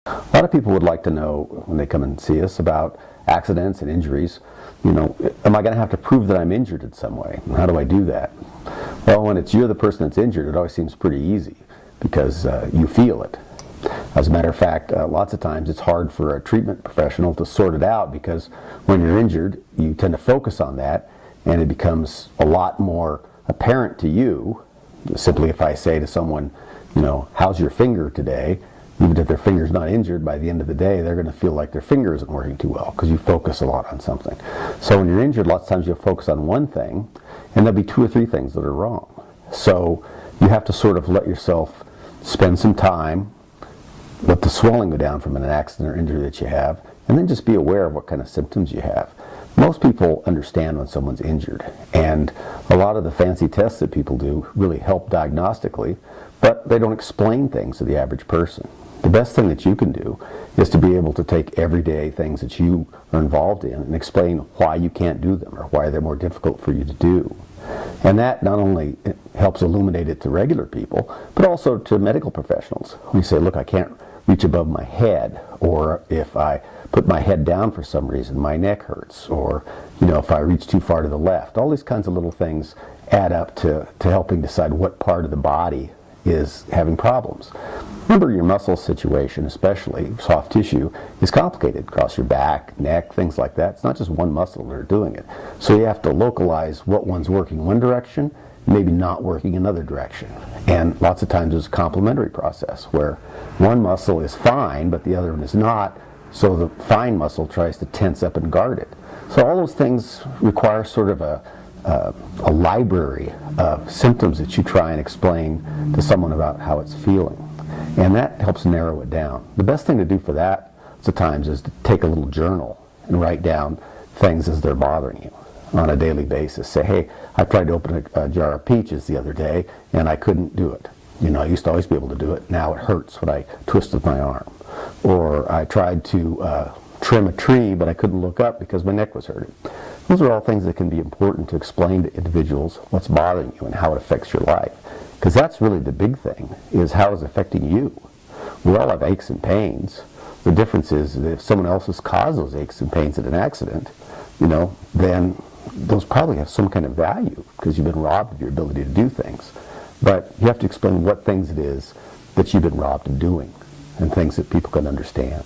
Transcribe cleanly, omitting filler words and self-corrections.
A lot of people would like to know when they come and see us about accidents and injuries. Am I going to have to prove that I'm injured in some way? How do I do that? Well, when it's you're the person that's injured, it always seems pretty easy because you feel it. As a matter of fact, lots of times it's hard for a treatment professional to sort it out because when you're injured, you tend to focus on that and it becomes a lot more apparent to you. Simply if I say to someone, how's your finger today? Even if their finger's not injured, by the end of the day, they're going to feel like their finger isn't working too well because you focus a lot on something. So when you're injured, lots of times you'll focus on one thing, and there'll be 2 or 3 things that are wrong. So you have to sort of let yourself spend some time, let the swelling go down from an accident or injury that you have, and then just be aware of what kind of symptoms you have. Most people understand when someone's injured, and a lot of the fancy tests that people do really help diagnostically, but they don't explain things to the average person. The best thing that you can do is to be able to take everyday things that you are involved in and explain why you can't do them or why they're more difficult for you to do. And that not only helps illuminate it to regular people, but also to medical professionals. We say, look, I can't reach above my head, or if I put my head down for some reason, my neck hurts, or if I reach too far to the left. All these kinds of little things add up to helping decide what part of the body is having problems. Remember, your muscle situation, especially soft tissue, is complicated across your back, neck, things like that. It's not just one muscle that are doing it. So you have to localize what one's working one direction, maybe not working another direction. And lots of times it's a complementary process where one muscle is fine, but the other one is not, so the fine muscle tries to tense up and guard it. So all those things require sort of a library of symptoms that you try and explain to someone about how it's feeling. And that helps narrow it down. The best thing to do for that sometimes is to take a little journal and write down things as they're bothering you on a daily basis. Say, hey, I tried to open a jar of peaches the other day and I couldn't do it. I used to always be able to do it. Now it hurts when I twisted my arm. Or I tried to trim a tree, but I couldn't look up because my neck was hurting. Those are all things that can be important to explain to individuals what's bothering you and how it affects your life. Because that's really the big thing, is how it's affecting you. We all have aches and pains. The difference is that if someone else has caused those aches and pains in an accident, then those probably have some kind of value because you've been robbed of your ability to do things. But you have to explain what things it is that you've been robbed of doing and things that people can understand.